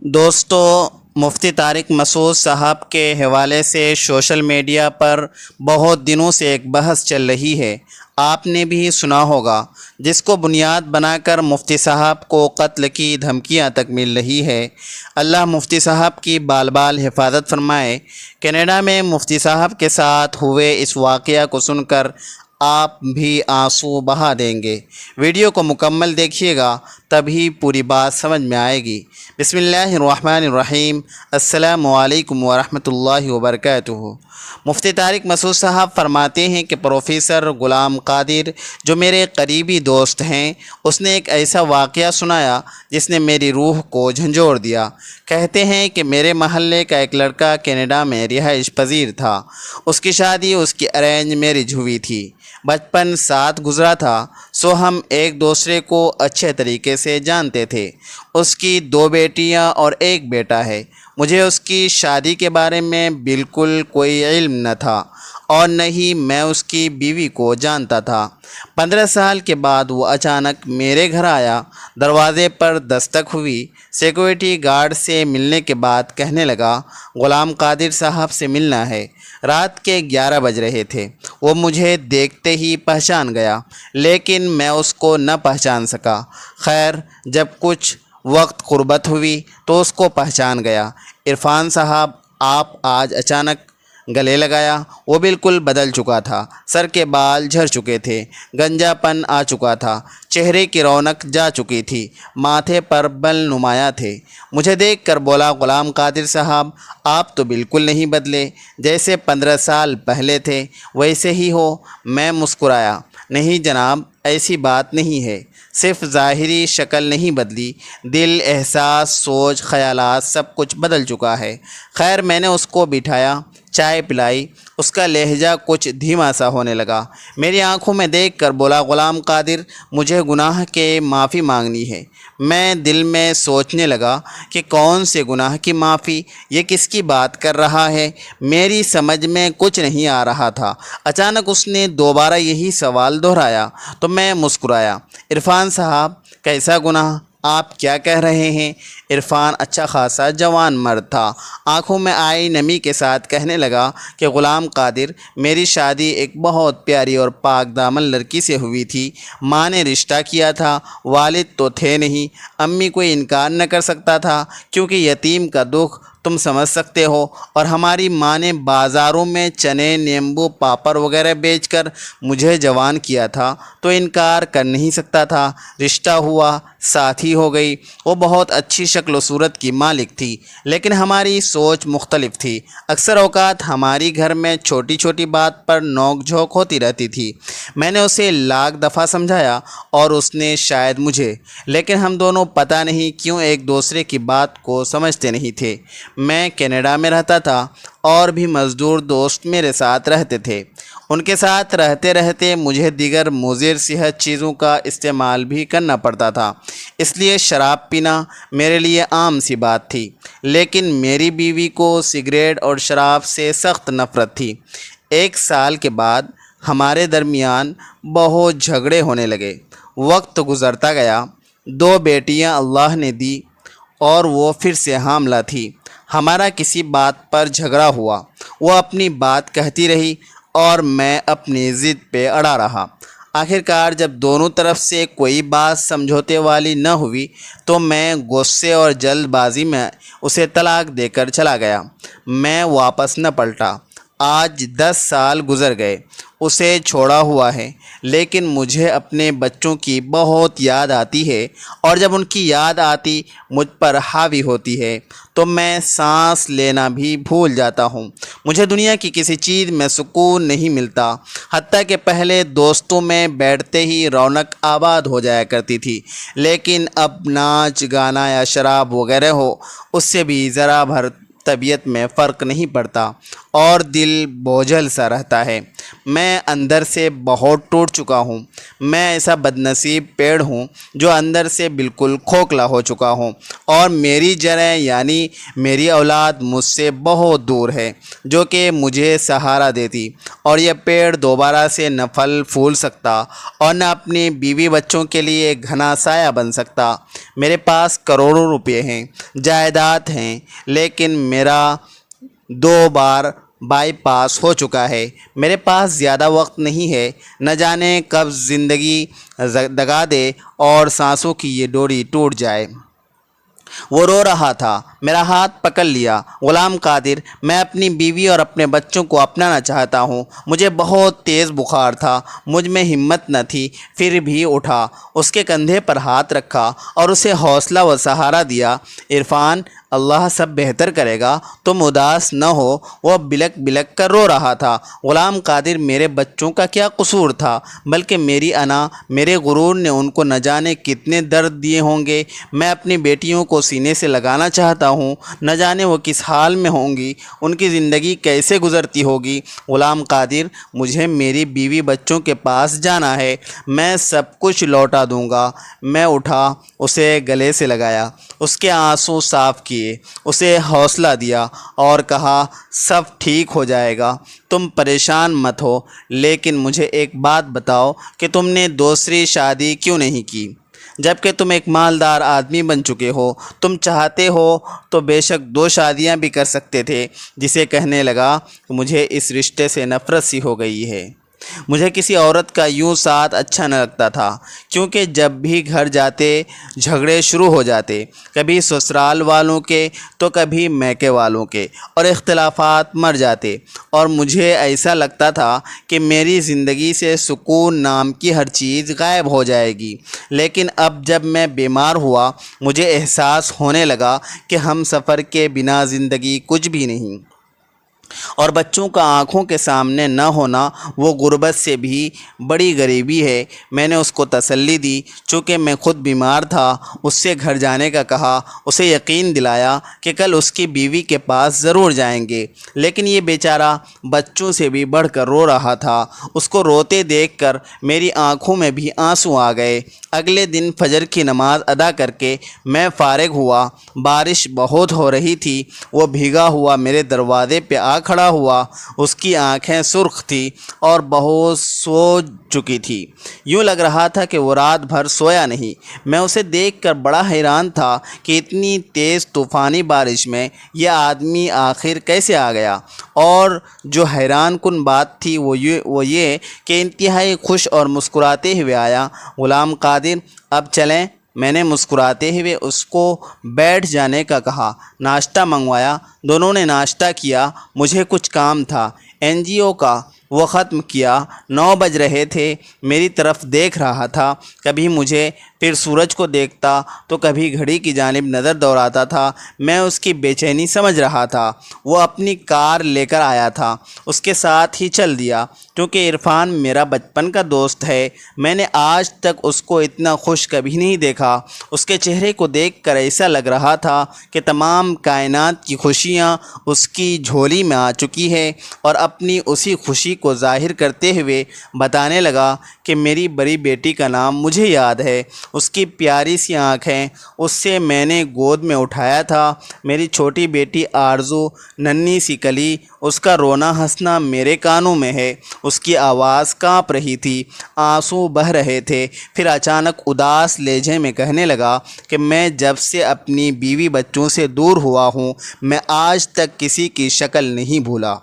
دوستو، مفتی طارق مسعود صاحب کے حوالے سے سوشل میڈیا پر بہت دنوں سے ایک بحث چل رہی ہے، آپ نے بھی سنا ہوگا، جس کو بنیاد بنا کر مفتی صاحب کو قتل کی دھمکیاں تک مل رہی ہے۔ اللہ مفتی صاحب کی بال بال حفاظت فرمائے۔ کینیڈا میں مفتی صاحب کے ساتھ ہوئے اس واقعہ کو سن کر آپ بھی آنسو بہا دیں گے۔ ویڈیو کو مکمل دیکھیے گا، تبھی پوری بات سمجھ میں آئے گی۔ بسم اللہ الرحمن الرحیم۔ السلام علیکم ورحمۃ اللہ وبرکاتہ۔ مفتی طارق مسعود صاحب فرماتے ہیں کہ پروفیسر غلام قادر، جو میرے قریبی دوست ہیں، اس نے ایک ایسا واقعہ سنایا جس نے میری روح کو جھنجھوڑ دیا۔ کہتے ہیں کہ میرے محلے کا ایک لڑکا کینیڈا میں رہائش پذیر تھا۔ اس کی شادی اس کی ارینج میرج ہوئی تھی۔ بچپن ساتھ گزرا تھا، سو ہم ایک دوسرے کو اچھے طریقے سے جانتے تھے۔ اس کی 2 بیٹیاں اور 1 بیٹا ہے۔ مجھے اس کی شادی کے بارے میں بالکل کوئی علم نہ تھا، اور نہ ہی میں اس کی بیوی کو جانتا تھا۔ 15 سال کے بعد وہ اچانک میرے گھر آیا۔ دروازے پر دستک ہوئی۔ سیکورٹی گارڈ سے ملنے کے بعد کہنے لگا، غلام قادر صاحب سے ملنا ہے۔ رات کے 11 بج رہے تھے۔ وہ مجھے دیکھتے ہی پہچان گیا، لیکن میں اس کو نہ پہچان سکا۔ خیر، جب کچھ وقت قربت ہوئی تو اس کو پہچان گیا۔ عرفان صاحب، آپ آج اچانک گلے لگایا۔ وہ بالکل بدل چکا تھا۔ سر کے بال جھڑ چکے تھے، گنجا پن آ چکا تھا، چہرے کی رونق جا چکی تھی، ماتھے پر بل نمایاں تھے۔ مجھے دیکھ کر بولا، غلام قادر صاحب، آپ تو بالکل نہیں بدلے، جیسے 15 سال پہلے تھے ویسے ہی ہو۔ میں مسکرایا، نہیں جناب، ایسی بات نہیں ہے، صرف ظاہری شکل نہیں بدلی، دل، احساس، سوچ، خیالات سب کچھ بدل چکا ہے۔ خیر، میں نے اس کو بٹھایا، چائے پلائی۔ اس کا لہجہ کچھ دھیما سا ہونے لگا۔ میری آنکھوں میں دیکھ کر بولا، غلام قادر، مجھے گناہ کے معافی مانگنی ہے۔ میں دل میں سوچنے لگا کہ کون سے گناہ کی معافی، یہ کس کی بات کر رہا ہے؟ میری سمجھ میں کچھ نہیں آ رہا تھا۔ اچانک اس نے دوبارہ یہی سوال دہرایا تو میں مسکرایا۔ عرفان صاحب، کیسا گناہ؟ آپ کیا کہہ رہے ہیں؟ عرفان اچھا خاصا جوان مرد تھا، آنکھوں میں آئی نمی کے ساتھ کہنے لگا کہ غلام قادر، میری شادی ایک بہت پیاری اور پاک دامن لڑکی سے ہوئی تھی۔ ماں نے رشتہ کیا تھا، والد تو تھے نہیں، امی کوئی انکار نہ کر سکتا تھا، کیونکہ یتیم کا دکھ تم سمجھ سکتے ہو، اور ہماری ماں نے بازاروں میں چنے، نیمبو، پاپڑ وغیرہ بیچ کر مجھے جوان کیا تھا، تو انکار کر نہیں سکتا تھا۔ رشتہ ہوا، ساتھی ہو گئی۔ وہ بہت اچھی شکل و صورت کی مالک تھی، لیکن ہماری سوچ مختلف تھی۔ اکثر اوقات ہماری گھر میں چھوٹی چھوٹی بات پر نوک جھوک ہوتی رہتی تھی۔ میں نے اسے لاکھ دفعہ سمجھایا، اور اس نے شاید مجھے، لیکن ہم دونوں پتہ نہیں کیوں ایک دوسرے کی بات کو سمجھتے نہیں تھے۔ میں کینیڈا میں رہتا تھا، اور بھی مزدور دوست میرے ساتھ رہتے تھے۔ ان کے ساتھ رہتے رہتے مجھے دیگر مضر صحت چیزوں کا استعمال بھی کرنا پڑتا تھا، اس لیے شراب پینا میرے لیے عام سی بات تھی۔ لیکن میری بیوی کو سگریٹ اور شراب سے سخت نفرت تھی۔ 1 سال کے بعد ہمارے درمیان بہت جھگڑے ہونے لگے۔ وقت گزرتا گیا، 2 بیٹیاں اللہ نے دی، اور وہ پھر سے حاملہ تھی۔ ہمارا کسی بات پر جھگڑا ہوا، وہ اپنی بات کہتی رہی اور میں اپنی ضد پہ اڑا رہا۔ آخرکار جب دونوں طرف سے کوئی بات سمجھوتے والی نہ ہوئی تو میں غصے اور جلد بازی میں اسے طلاق دے کر چلا گیا۔ میں واپس نہ پلٹا۔ آج 10 سال گزر گئے، اسے چھوڑا ہوا ہے، لیکن مجھے اپنے بچوں کی بہت یاد آتی ہے، اور جب ان کی یاد آتی مجھ پر حاوی ہوتی ہے تو میں سانس لینا بھی بھول جاتا ہوں۔ مجھے دنیا کی کسی چیز میں سکون نہیں ملتا، حتیٰ کہ پہلے دوستوں میں بیٹھتے ہی رونق آباد ہو جایا کرتی تھی، لیکن اب ناچ گانا یا شراب وغیرہ ہو، اس سے بھی ذرا بھر طبیعت میں فرق نہیں پڑتا اور دل بوجھل سا رہتا ہے۔ میں اندر سے بہت ٹوٹ چکا ہوں۔ میں ایسا بدنصیب پیڑ ہوں جو اندر سے بالکل کھوکھلا ہو چکا ہوں، اور میری جڑیں یعنی میری اولاد مجھ سے بہت دور ہے جو کہ مجھے سہارا دیتی، اور یہ پیڑ دوبارہ سے نہ پھل پھول سکتا اور نہ اپنی بیوی بچوں کے لیے ایک گھنا سایہ بن سکتا۔ میرے پاس کروڑوں روپے ہیں، جائیداد ہیں، لیکن میرا 2 بار بائی پاس ہو چکا ہے۔ میرے پاس زیادہ وقت نہیں ہے، نہ جانے کب زندگی دگا دے اور سانسوں کی یہ ڈوری ٹوٹ جائے۔ وہ رو رہا تھا۔ میرا ہاتھ پکڑ لیا۔ غلام قادر، میں اپنی بیوی اور اپنے بچوں کو اپنانا چاہتا ہوں۔ مجھے بہت تیز بخار تھا، مجھ میں ہمت نہ تھی، پھر بھی اٹھا، اس کے کندھے پر ہاتھ رکھا اور اسے حوصلہ و سہارا دیا۔ عرفان، اللہ سب بہتر کرے گا، تم اداس نہ ہو۔ وہ بلک بلک کر رو رہا تھا۔ غلام قادر، میرے بچوں کا کیا قصور تھا؟ بلکہ میری انا، میرے غرور نے ان کو نہ جانے کتنے درد دیے ہوں گے۔ میں اپنی بیٹیوں کو سینے سے لگانا چاہتا ہوں، نہ جانے وہ کس حال میں ہوں گی، ان کی زندگی کیسے گزرتی ہوگی۔ غلام قادر، مجھے میری بیوی بچوں کے پاس جانا ہے، میں سب کچھ لوٹا دوں گا۔ میں اٹھا، اسے گلے سے لگایا، اس کے آنسو صاف کیے، اسے حوصلہ دیا اور کہا، سب ٹھیک ہو جائے گا، تم پریشان مت ہو۔ لیکن مجھے ایک بات بتاؤ کہ تم نے دوسری شادی کیوں نہیں کی؟ جبکہ تم ایک مالدار آدمی بن چکے ہو، تم چاہتے ہو تو بے شک 2 شادیاں بھی کر سکتے تھے۔ جسے کہنے لگا کہ مجھے اس رشتے سے نفرت سی ہو گئی ہے۔ مجھے کسی عورت کا یوں ساتھ اچھا نہ لگتا تھا، کیونکہ جب بھی گھر جاتے جھگڑے شروع ہو جاتے، کبھی سسرال والوں کے تو کبھی میکے والوں کے، اور اختلافات مر جاتے، اور مجھے ایسا لگتا تھا کہ میری زندگی سے سکون نام کی ہر چیز غائب ہو جائے گی۔ لیکن اب جب میں بیمار ہوا، مجھے احساس ہونے لگا کہ ہم سفر کے بنا زندگی کچھ بھی نہیں، اور بچوں کا آنکھوں کے سامنے نہ ہونا وہ غربت سے بھی بڑی غریبی ہے۔ میں نے اس کو تسلی دی، چونکہ میں خود بیمار تھا، اس سے گھر جانے کا کہا، اسے یقین دلایا کہ کل اس کی بیوی کے پاس ضرور جائیں گے۔ لیکن یہ بیچارہ بچوں سے بھی بڑھ کر رو رہا تھا۔ اس کو روتے دیکھ کر میری آنکھوں میں بھی آنسو آ گئے۔ اگلے دن فجر کی نماز ادا کر کے میں فارغ ہوا۔ بارش بہت ہو رہی تھی۔ وہ بھیگا ہوا میرے دروازے پہ آ کھڑا ہوا۔ اس کی آنکھیں سرخ تھیں اور بہت سو چکی تھی، یوں لگ رہا تھا کہ وہ رات بھر سویا نہیں۔ میں اسے دیکھ کر بڑا حیران تھا کہ اتنی تیز طوفانی بارش میں یہ آدمی آخر کیسے آ گیا، اور جو حیران کن بات تھی وہ یہ کہ انتہائی خوش اور مسکراتے ہوئے آیا۔ غلام قادر، اب چلیں؟ میں نے مسکراتے ہوئے اس کو بیٹھ جانے کا کہا۔ ناشتہ منگوایا۔ دونوں نے ناشتہ کیا۔ مجھے کچھ کام تھا NGO کا، وہ ختم کیا۔ 9 بج رہے تھے۔ میری طرف دیکھ رہا تھا، کبھی مجھے، پھر سورج کو دیکھتا تو کبھی گھڑی کی جانب نظر دوڑاتا تھا۔ میں اس کی بے چینی سمجھ رہا تھا۔ وہ اپنی کار لے کر آیا تھا، اس کے ساتھ ہی چل دیا۔ کیونکہ عرفان میرا بچپن کا دوست ہے، میں نے آج تک اس کو اتنا خوش کبھی نہیں دیکھا۔ اس کے چہرے کو دیکھ کر ایسا لگ رہا تھا کہ تمام کائنات کی خوشیاں اس کی جھولی میں آ چکی ہے، اور اپنی اسی خوشی کو ظاہر کرتے ہوئے بتانے لگا کہ میری بڑی بیٹی کا نام مجھے یاد ہے، اس کی پیاری سی آنکھیں، اس سے میں نے گود میں اٹھایا تھا۔ میری چھوٹی بیٹی آرزو، ننھی سی کلی، اس کا رونا ہنسنا میرے کانوں میں ہے۔ اس کی آواز کانپ رہی تھی، آنسو بہہ رہے تھے۔ پھر اچانک اداس لہجے میں کہنے لگا کہ میں جب سے اپنی بیوی بچوں سے دور ہوا ہوں، میں آج تک کسی کی شکل نہیں بھولا۔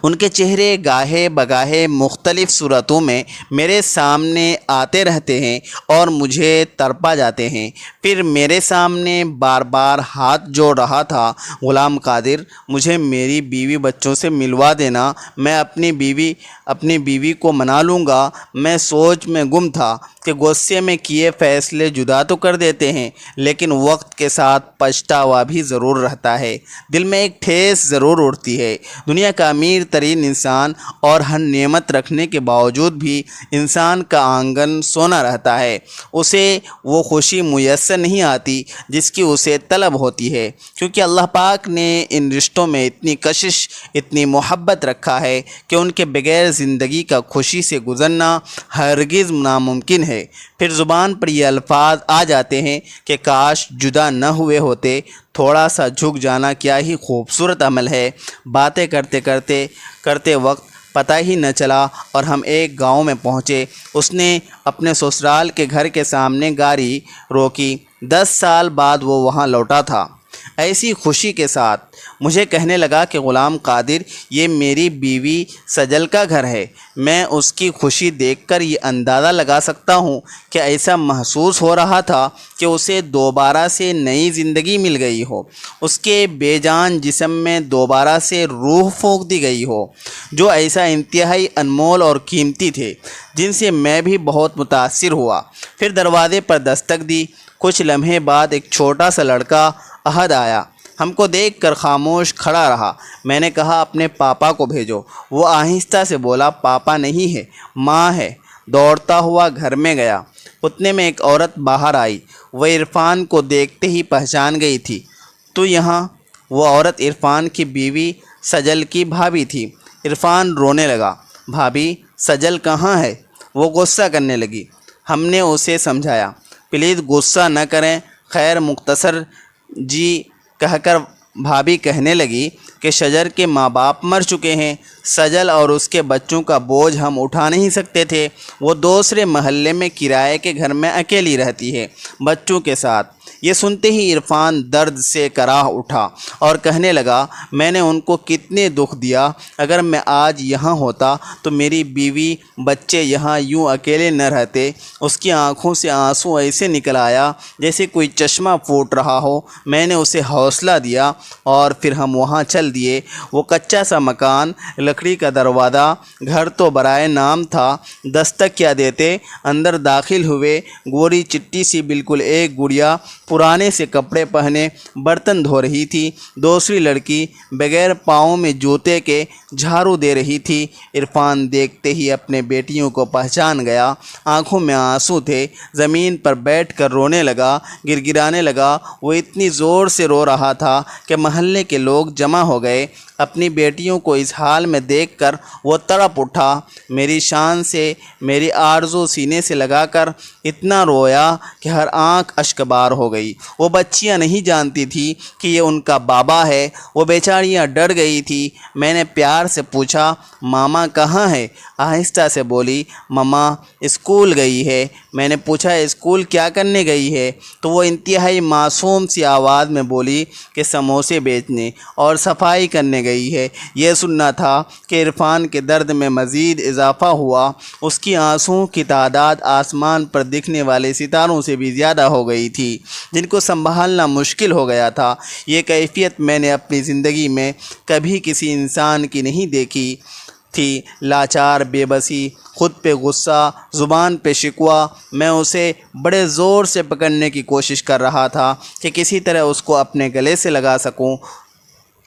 ان کے چہرے گاہے بگاہے مختلف صورتوں میں میرے سامنے آتے رہتے ہیں اور مجھے تڑپا جاتے ہیں۔ پھر میرے سامنے بار بار ہاتھ جوڑ رہا تھا۔ غلام قادر، مجھے میری بیوی بچوں سے ملوا دینا، میں اپنی بیوی کو منا لوں گا۔ میں سوچ میں گم تھا کہ غصے میں کیے فیصلے جدا تو کر دیتے ہیں، لیکن وقت کے ساتھ پچھتاوا بھی ضرور رہتا ہے، دل میں ایک ٹھیس ضرور اڑتی ہے۔ دنیا کا امیر امیر ترین انسان اور ہر نعمت رکھنے کے باوجود بھی انسان کا آنگن سونا رہتا ہے، اسے وہ خوشی میسر نہیں آتی جس کی اسے طلب ہوتی ہے، کیونکہ اللہ پاک نے ان رشتوں میں اتنی کشش، اتنی محبت رکھا ہے کہ ان کے بغیر زندگی کا خوشی سے گزرنا ہرگز ناممکن ہے۔ پھر زبان پر یہ الفاظ آ جاتے ہیں کہ کاش جدا نہ ہوئے ہوتے، تھوڑا سا جھک جانا کیا ہی خوبصورت عمل ہے۔ باتیں کرتے وقت پتہ ہی نہ چلا اور ہم ایک گاؤں میں پہنچے۔ اس نے اپنے سسرال کے گھر کے سامنے گاڑی روکی۔ 10 سال بعد وہ وہاں لوٹا تھا، ایسی خوشی کے ساتھ۔ مجھے کہنے لگا کہ غلام قادر، یہ میری بیوی سجل کا گھر ہے۔ میں اس کی خوشی دیکھ کر یہ اندازہ لگا سکتا ہوں کہ ایسا محسوس ہو رہا تھا کہ اسے دوبارہ سے نئی زندگی مل گئی ہو، اس کے بے جان جسم میں دوبارہ سے روح پھونک دی گئی ہو۔ جو ایسا انتہائی انمول اور قیمتی تھے، جن سے میں بھی بہت متاثر ہوا۔ پھر دروازے پر دستک دی۔ کچھ لمحے بعد ایک چھوٹا سا لڑکا احد آیا، ہم کو دیکھ کر خاموش کھڑا رہا۔ میں نے کہا اپنے پاپا کو بھیجو۔ وہ آہستہ سے بولا پاپا نہیں ہے، ماں ہے۔ دوڑتا ہوا گھر میں گیا۔ اتنے میں ایک عورت باہر آئی، وہ عرفان کو دیکھتے ہی پہچان گئی تھی۔ تو یہاں وہ عورت عرفان کی بیوی سجل کی بھابھی تھی۔ عرفان رونے لگا، بھابھی سجل کہاں ہے؟ وہ غصہ کرنے لگی۔ ہم نے اسے سمجھایا، پلیز غصہ نہ کریں، خیر مختصر جی کہہ کر بھابھی کہنے لگی کہ شجر کے ماں باپ مر چکے ہیں، سجل اور اس کے بچوں کا بوجھ ہم اٹھا نہیں سکتے تھے۔ وہ دوسرے محلے میں کرائے کے گھر میں اکیلی رہتی ہے بچوں کے ساتھ۔ یہ سنتے ہی عرفان درد سے کراہ اٹھا اور کہنے لگا، میں نے ان کو کتنے دکھ دیا۔ اگر میں آج یہاں ہوتا تو میری بیوی بچے یہاں یوں اکیلے نہ رہتے۔ اس کی آنکھوں سے آنسو ایسے نکل آیا جیسے کوئی چشمہ پھوٹ رہا ہو۔ میں نے اسے حوصلہ دیا اور پھر ہم وہاں چل دیے۔ وہ کچا سا مکان، لکڑی کا دروازہ، گھر تو برائے نام تھا، دستک کیا دیتے اندر داخل ہوئے۔ گوری چٹی سی بالکل ایک گڑیا پرانے سے کپڑے پہنے برتن دھو رہی تھی۔ دوسری لڑکی بغیر پاؤں میں جوتے کے جھاڑو دے رہی تھی۔ عرفان دیکھتے ہی اپنے بیٹیوں کو پہچان گیا، آنکھوں میں آنسو تھے، زمین پر بیٹھ کر رونے لگا، گڑگڑانے لگا۔ وہ اتنی زور سے رو رہا تھا کہ محلے کے لوگ جمع ہو گئے۔ اپنی بیٹیوں کو اس حال میں دیکھ کر وہ تڑپ اٹھا۔ میری شان سے میری آرزو سینے سے لگا کر اتنا رویا کہ ہر آنکھ اشکبار ہو گئی۔ وہ بچیاں نہیں جانتی تھی کہ یہ ان کا بابا ہے۔ وہ بیچاریاں ڈر گئی تھی۔ میں نے پیار سے پوچھا، ماما کہاں ہے؟ آہستہ سے بولی، ماما اسکول گئی ہے۔ میں نے پوچھا اسکول کیا کرنے گئی ہے؟ تو وہ انتہائی معصوم سی آواز میں بولی کہ سموسے بیچنے اور صفائی کرنے گئی ہے۔ یہ سننا تھا کہ عرفان کے درد میں مزید اضافہ ہوا۔ اس کی آنسوؤں کی تعداد آسمان پر دکھنے والے ستاروں سے بھی زیادہ ہو گئی تھی، جن کو سنبھالنا مشکل ہو گیا تھا۔ یہ کیفیت میں نے اپنی زندگی میں کبھی کسی انسان کی نہیں دیکھی تھی۔ لاچار، بے بسی، خود پہ غصہ، زبان پہ شکوہ۔ میں اسے بڑے زور سے پکڑنے کی کوشش کر رہا تھا کہ کسی طرح اس کو اپنے گلے سے لگا سکوں،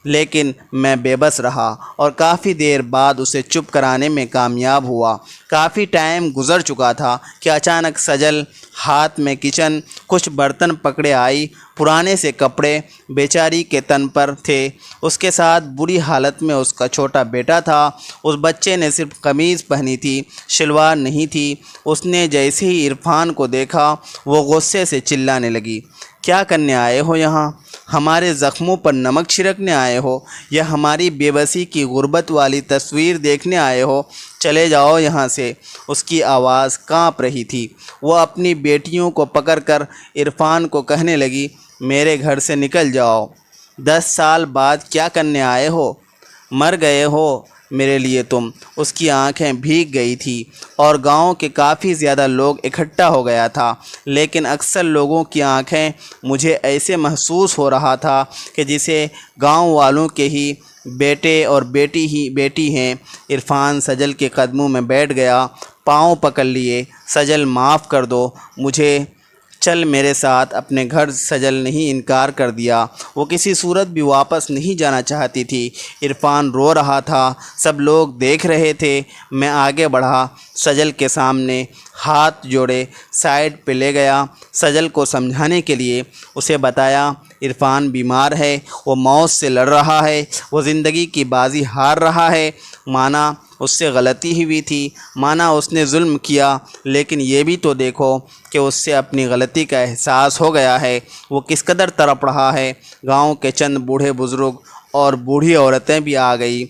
لیکن میں بے بس رہا اور کافی دیر بعد اسے چپ کرانے میں کامیاب ہوا۔ کافی ٹائم گزر چکا تھا کہ اچانک سجل ہاتھ میں کچن کچھ برتن پکڑے آئی۔ پرانے سے کپڑے بیچاری کے تن پر تھے، اس کے ساتھ بری حالت میں اس کا چھوٹا بیٹا تھا۔ اس بچے نے صرف قمیض پہنی تھی، شلوار نہیں تھی۔ اس نے جیسے ہی عرفان کو دیکھا وہ غصے سے چلانے لگی، کیا کرنے آئے ہو یہاں؟ ہمارے زخموں پر نمک چھڑکنے آئے ہو یا ہماری بے بسی کی غربت والی تصویر دیکھنے آئے ہو؟ چلے جاؤ یہاں سے۔ اس کی آواز کانپ رہی تھی۔ وہ اپنی بیٹیوں کو پکڑ کر عرفان کو کہنے لگی، میرے گھر سے نکل جاؤ۔ 10 سال بعد کیا کرنے آئے ہو؟ مر گئے ہو میرے لیے تم۔ اس کی آنکھیں بھیگ گئی تھی اور گاؤں کے کافی زیادہ لوگ اکٹھا ہو گیا تھا، لیکن اکثر لوگوں کی آنکھیں مجھے ایسے محسوس ہو رہا تھا کہ جسے گاؤں والوں کے ہی بیٹے اور بیٹی ہیں۔ عرفان سجل کے قدموں میں بیٹھ گیا، پاؤں پکڑ لیے، سجل معاف کر دو، مجھے چل میرے ساتھ اپنے گھر۔ سجل نہیں انکار کر دیا، وہ کسی صورت بھی واپس نہیں جانا چاہتی تھی۔ عرفان رو رہا تھا، سب لوگ دیکھ رہے تھے۔ میں آگے بڑھا، سجل کے سامنے ہاتھ جوڑے سائڈ پہ لے گیا، سجل کو سمجھانے کے لیے اسے بتایا عرفان بیمار ہے، وہ موت سے لڑ رہا ہے، وہ زندگی کی بازی ہار رہا ہے۔ مانا اس سے غلطی ہوئی تھی، مانا اس نے ظلم کیا، لیکن یہ بھی تو دیکھو کہ اس سے اپنی غلطی کا احساس ہو گیا ہے، وہ کس قدر تڑپ رہا ہے۔ گاؤں کے چند بوڑھے بزرگ اور بوڑھی عورتیں بھی آ گئی،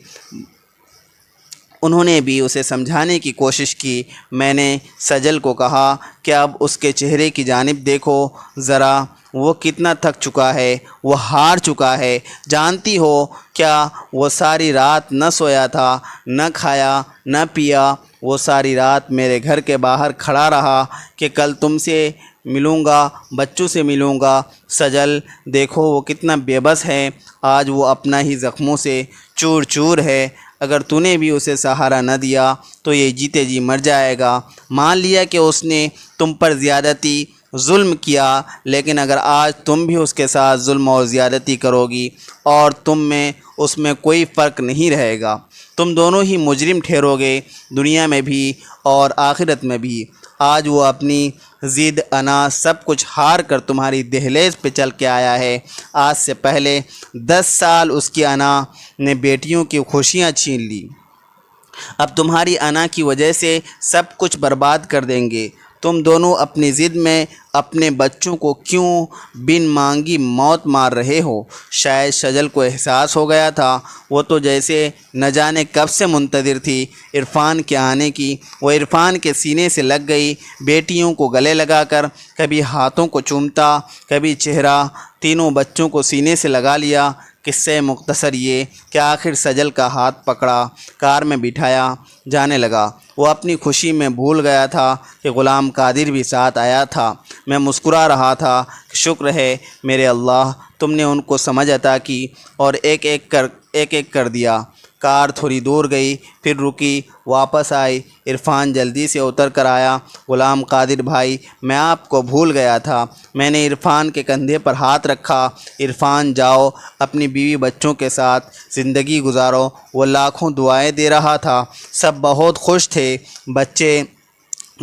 انہوں نے بھی اسے سمجھانے کی کوشش کی۔ میں نے سجل کو کہا کہ اب اس کے چہرے کی جانب دیکھو ذرا، وہ کتنا تھک چکا ہے، وہ ہار چکا ہے۔ جانتی ہو کیا وہ ساری رات نہ سویا تھا، نہ کھایا نہ پیا، وہ ساری رات میرے گھر کے باہر کھڑا رہا کہ کل تم سے ملوں گا، بچوں سے ملوں گا۔ سجل دیکھو وہ کتنا بے بس ہے، آج وہ اپنا ہی زخموں سے چور چور ہے۔ اگر تو نے بھی اسے سہارا نہ دیا تو یہ جیتے جی مر جائے گا۔ مان لیا کہ اس نے تم پر زیادتی ظلم کیا، لیکن اگر آج تم بھی اس کے ساتھ ظلم اور زیادتی کرو گی اور تم میں اس میں کوئی فرق نہیں رہے گا، تم دونوں ہی مجرم ٹھہرو گے، دنیا میں بھی اور آخرت میں بھی۔ آج وہ اپنی ضد، انا، سب کچھ ہار کر تمہاری دہلیز پہ چل کے آیا ہے۔ آج سے پہلے 10 سال اس کی انا نے بیٹیوں کی خوشیاں چھین لی، اب تمہاری انا کی وجہ سے سب کچھ برباد کر دیں گے۔ تم دونوں اپنی ضد میں اپنے بچوں کو کیوں بن مانگی موت مار رہے ہو؟ شاید سجل کو احساس ہو گیا تھا، وہ تو جیسے نہ جانے کب سے منتظر تھی عرفان کے آنے کی۔ وہ عرفان کے سینے سے لگ گئی، بیٹیوں کو گلے لگا کر کبھی ہاتھوں کو چومتا، کبھی چہرہ، تینوں بچوں کو سینے سے لگا لیا۔ قصہ مختصر یہ کہ آخر سجل کا ہاتھ پکڑا، کار میں بٹھایا، جانے لگا۔ وہ اپنی خوشی میں بھول گیا تھا کہ غلام قادر بھی ساتھ آیا تھا۔ میں مسکرا رہا تھا کہ شکر ہے میرے اللہ، تم نے ان کو سمجھ عطا کی اور ایک ایک کر دیا۔ کار تھوڑی دور گئی، پھر رکی، واپس آئی۔ عرفان جلدی سے اتر کر آیا۔ غلام قادر بھائی، میں آپ کو بھول گیا تھا۔ میں نے عرفان کے کندھے پر ہاتھ رکھا۔ عرفان جاؤ، اپنی بیوی بچوں کے ساتھ زندگی گزارو۔ وہ لاکھوں دعائیں دے رہا تھا، سب بہت خوش تھے۔ بچے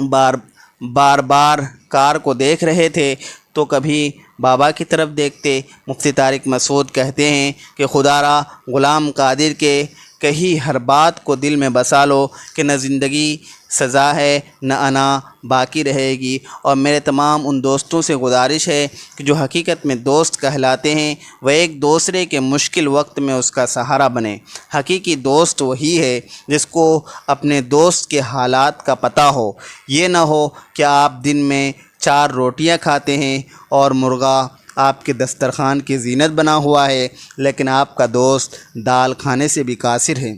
بار بار کار کو دیکھ رہے تھے تو کبھی بابا کی طرف دیکھتے۔ مفتی طارق مسعود کہتے ہیں کہ خدا را غلام قادر کے کہی ہر بات کو دل میں بسا لو کہ نہ زندگی سزا ہے نہ انا باقی رہے گی۔ اور میرے تمام ان دوستوں سے گزارش ہے کہ جو حقیقت میں دوست کہلاتے ہیں وہ ایک دوسرے کے مشکل وقت میں اس کا سہارا بنے۔ حقیقی دوست وہی ہے جس کو اپنے دوست کے حالات کا پتہ ہو۔ یہ نہ ہو کہ آپ دن میں 4 روٹیاں کھاتے ہیں اور مرغا آپ کے دسترخوان کی زینت بنا ہوا ہے، لیکن آپ کا دوست دال کھانے سے بھی قاصر ہے۔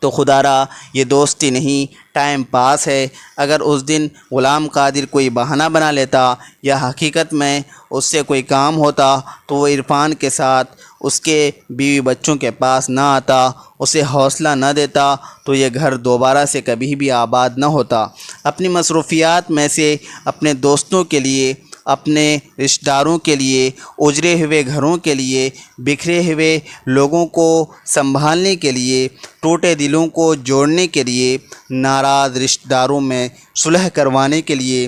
تو خدا را یہ دوستی نہیں، ٹائم پاس ہے۔ اگر اس دن غلام قادر کوئی بہانہ بنا لیتا یا حقیقت میں اس سے کوئی کام ہوتا تو وہ عرفان کے ساتھ اس کے بیوی بچوں کے پاس نہ آتا، اسے حوصلہ نہ دیتا تو یہ گھر دوبارہ سے کبھی بھی آباد نہ ہوتا۔ اپنی مصروفیات میں سے اپنے دوستوں کے لیے، اپنے رشتہ داروں کے لیے، اجڑے ہوئے گھروں کے لیے، بکھرے ہوئے لوگوں کو سنبھالنے کے لیے، ٹوٹے دلوں کو جوڑنے کے لیے، ناراض رشتہ داروں میں صلح کروانے کے لیے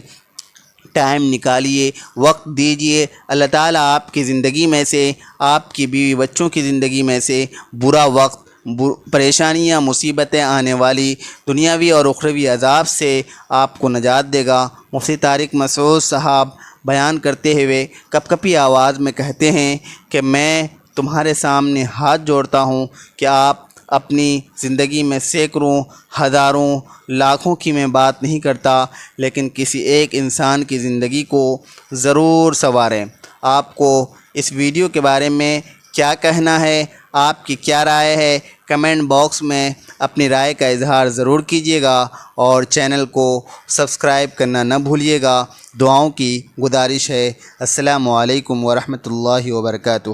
ٹائم نکالیے، وقت دیجیے۔ اللہ تعالیٰ آپ کی زندگی میں سے، آپ کی بیوی بچوں کی زندگی میں سے برا وقت، پریشانیاں، مصیبتیں آنے والی دنیاوی اور اخروی عذاب سے آپ کو نجات دے گا۔ مفتی طارق مسعود صاحب بیان کرتے ہوئے کپ کپی آواز میں کہتے ہیں کہ میں تمہارے سامنے ہاتھ جوڑتا ہوں کہ آپ اپنی زندگی میں سینکڑوں، ہزاروں، لاکھوں کی میں بات نہیں کرتا، لیکن کسی ایک انسان کی زندگی کو ضرور سنواریں۔ آپ کو اس ویڈیو کے بارے میں کیا کہنا ہے، آپ کی کیا رائے ہے، کمنٹ باکس میں اپنی رائے کا اظہار ضرور کیجیے گا اور چینل کو سبسکرائب کرنا نہ بھولیے گا۔ دعاؤں کی گزارش ہے۔ السلام علیکم ورحمۃ اللہ وبرکاتہ۔